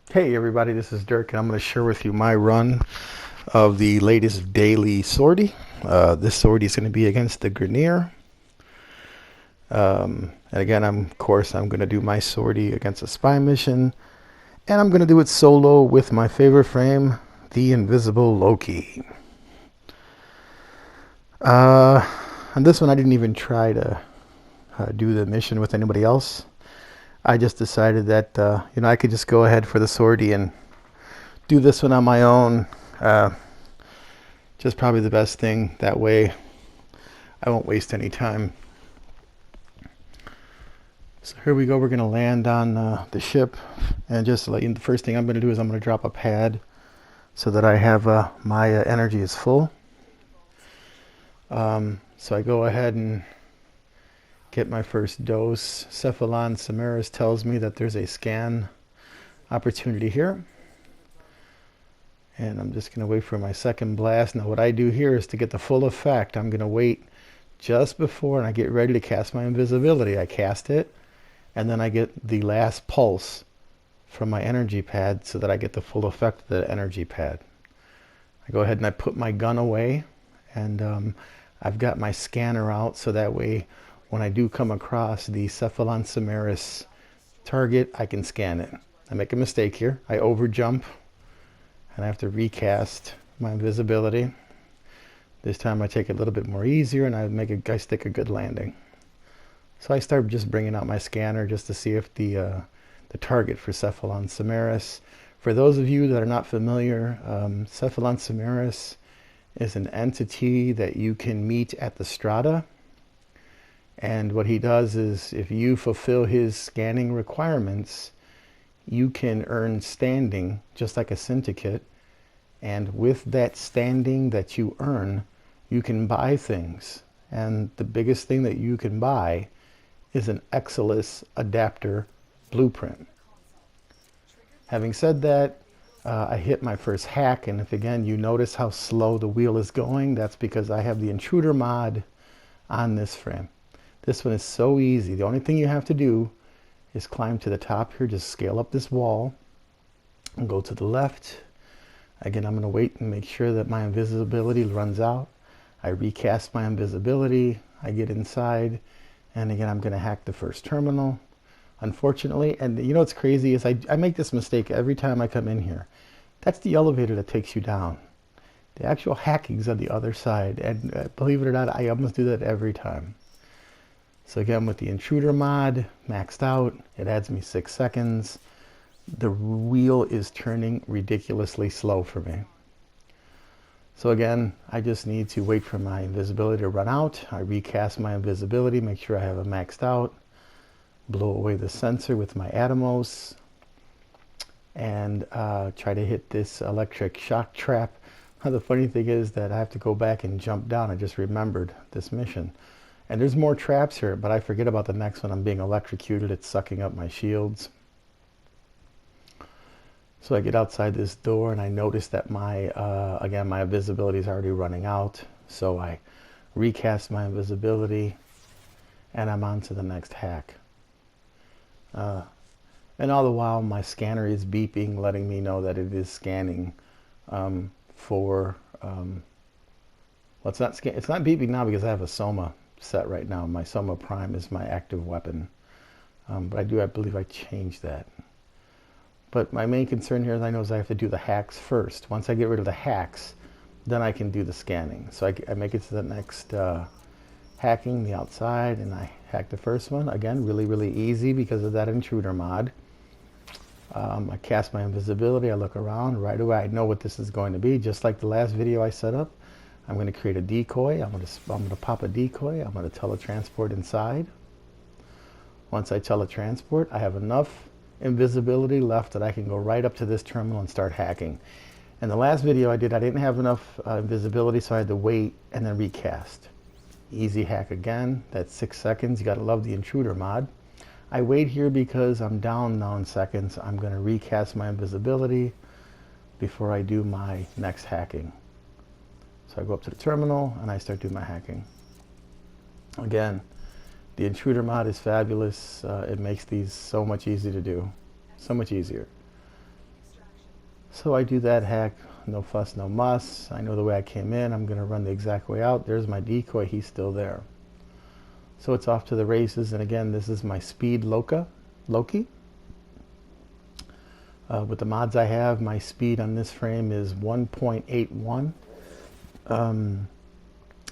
Hey everybody, this is Dirk, and I'm going to share with you my run of the latest Daily Sortie. This sortie is going to be against the Grineer. And again, of course, I'm going to do my sortie against a spy mission, and I'm going to do it solo with my favorite frame, the Invisible Loki. Uh, on this one, I didn't even try to do the mission with anybody else. I just decided that I could just go ahead for the sortie and do this one on my own. Just probably the best thing. That way I won't waste any time. So here we go. We're going to land on the ship. And just to let you know, the first thing I'm going to do is I'm going to drop a pad so that I have my energy is full. So I go ahead and get my first dose. Cephalon Samaris tells me that there's a scan opportunity here. And I'm just going to wait for my second blast. Now what I do here is to get the full effect, I'm going to wait just before and I get ready to cast my invisibility. I cast it, and then I get the last pulse from my energy pad so that I get the full effect of the energy pad. I go ahead and I put my gun away, and I've got my scanner out so that way when I do come across the Cephalon Samaris target, I can scan it. I make a mistake here. I overjump and I have to recast my invisibility. This time I take it a little bit more easier and I stick a good landing. So I start just bringing out my scanner just to see if the target for Cephalon Samaris. For those of you that are not familiar, Cephalon Samaris is an entity that you can meet at the strata. And what he does is if you fulfill his scanning requirements, you can earn standing just like a syndicate, and with that standing that you earn, you can buy things. And the biggest thing that you can buy is an Exilus adapter blueprint. Having said that, I hit my first hack, and if again you notice how slow the wheel is going, that's because I have the intruder mod on this frame. This one is so easy. The only thing you have to do is climb to the top here, just scale up this wall and go to the left. Again, I'm going to wait and make sure that my invisibility runs out. I recast my invisibility, I get inside, and again I'm going to hack the first terminal. Unfortunately, and you know what's crazy is I make this mistake every time I come in here. That's the elevator that takes you down. The actual hacking's on the other side, and believe it or not, I almost do that every time. So again, with the intruder mod maxed out, it adds me 6 seconds. The wheel is turning ridiculously slow for me. So again, I just need to wait for my invisibility to run out. I recast my invisibility, make sure I have it maxed out, blow away the sensor with my Atomos, and try to hit this electric shock trap. The funny thing is that I have to go back and jump down. I just remembered this mission. And there's more traps here, but I forget about the next one. I'm being electrocuted. It's sucking up my shields. So I get outside this door and I notice that again, my invisibility is already running out. So I recast my invisibility and I'm on to the next hack. And all the while my scanner is beeping, letting me know that it is scanning for, well, it's not beeping now because I have a Soma set right now. My Soma Prime is my active weapon. But I believe I changed that. But my main concern here, as I know, is I have to do the hacks first. Once I get rid of the hacks, then I can do the scanning. So I make it to the next hacking, the outside, and I hack the first one. Again, really, really easy because of that intruder mod. I cast my invisibility, I look around, right away I know what this is going to be. Just like the last video I set up, I'm going to create a decoy. I'm going to pop a decoy. I'm going to teletransport inside. Once I teletransport, I have enough invisibility left that I can go right up to this terminal and start hacking. In the last video I didn't have enough invisibility, so I had to wait and then recast. Easy hack again. That's 6 seconds. You got to love the intruder mod. I wait here because I'm down now in seconds. I'm going to recast my invisibility before I do my next hacking. So I go up to the terminal and I start doing my hacking. Again, the intruder mod is fabulous. It makes these so much easier to do. So much easier. So I do that hack, no fuss, no muss. I know the way I came in. I'm going to run the exact way out. There's my decoy. He's still there. So it's off to the races. And again, this is my speed Loki. With the mods I have, my speed on this frame is 1.81.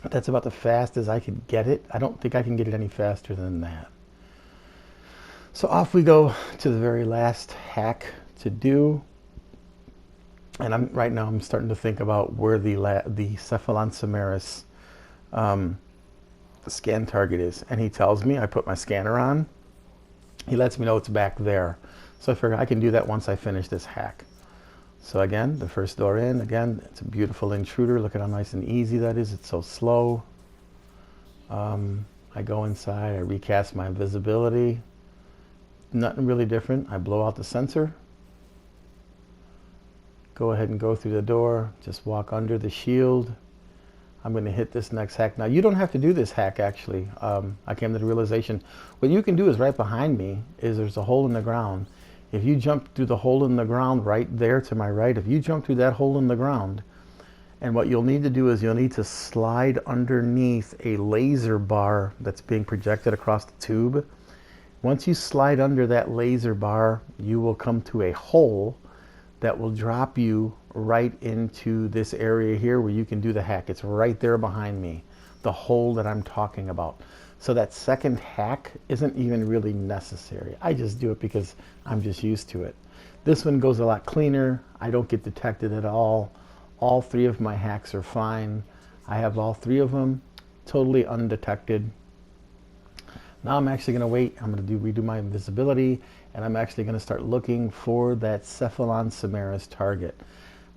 That's about the fastest I could get it. I don't think I can get it any faster than that. So off we go to the very last hack to do. And right now I'm starting to think about where the Cephalon Samaris the scan target is. And he tells me, I put my scanner on. He lets me know it's back there. So I figure I can do that once I finish this hack. So again, the first door in, again, it's a beautiful intruder. Look at how nice and easy that is. It's so slow. I go inside, I recast my invisibility. Nothing really different. I blow out the sensor. Go ahead and go through the door. Just walk under the shield. I'm going to hit this next hack. Now, you don't have to do this hack, actually. I came to the realization, what you can do is right behind me is there's a hole in the ground. If you jump through the hole in the ground right there to my right, if you jump through that hole in the ground, and what you'll need to do is you'll need to slide underneath a laser bar that's being projected across the tube. Once you slide under that laser bar, you will come to a hole that will drop you right into this area here where you can do the hack. It's right there behind me, the hole that I'm talking about. So that second hack isn't even really necessary. I just do it because I'm just used to it. This one goes a lot cleaner. I don't get detected at all. All three of my hacks are fine. I have all three of them totally undetected. Now I'm actually going to wait. I'm going to redo my invisibility, and I'm actually going to start looking for that Cephalon Samaris target.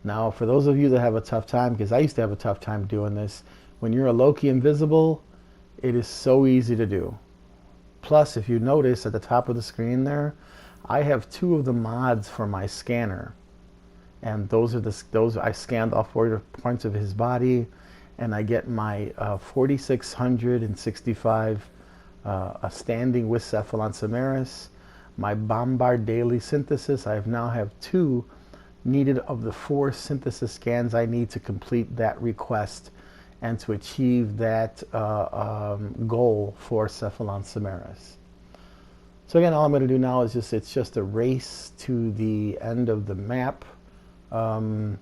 Now, for those of you that have a tough time, because I used to have a tough time doing this, when you're a Loki invisible, it is so easy to do. Plus, if you notice at the top of the screen there, I have two of the mods for my scanner. And those I scanned all 4 points of his body, and I get my 4665 standing with Cephalon Samaris, my Bombard Daily Synthesis. I now have 2 needed of the 4 synthesis scans I need to complete that request and to achieve that goal for Cephalon Samaris. So again, all I'm going to do now is it's just a race to the end of the map. I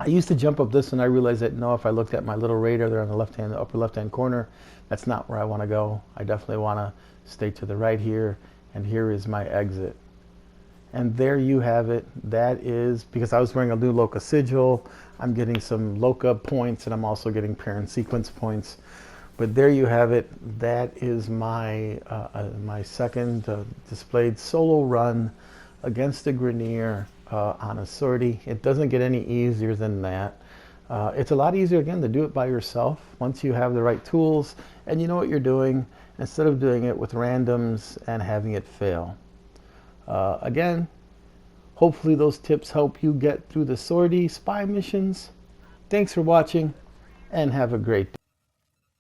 used to jump up this and I realized that no, if I looked at my little radar there on the upper left-hand corner, that's not where I want to go. I definitely want to stay to the right here, and here is my exit. And there you have it. That is, because I was wearing a new Loca sigil, I'm getting some Loca points, and I'm also getting parent sequence points. But there you have it. That is my my second displayed solo run against the Grineer on a sortie. It doesn't get any easier than that. It's a lot easier, again, to do it by yourself once you have the right tools and you know what you're doing, instead of doing it with randoms and having it fail. Again, hopefully those tips help you get through the sortie spy missions. Thanks for watching, and have a great day.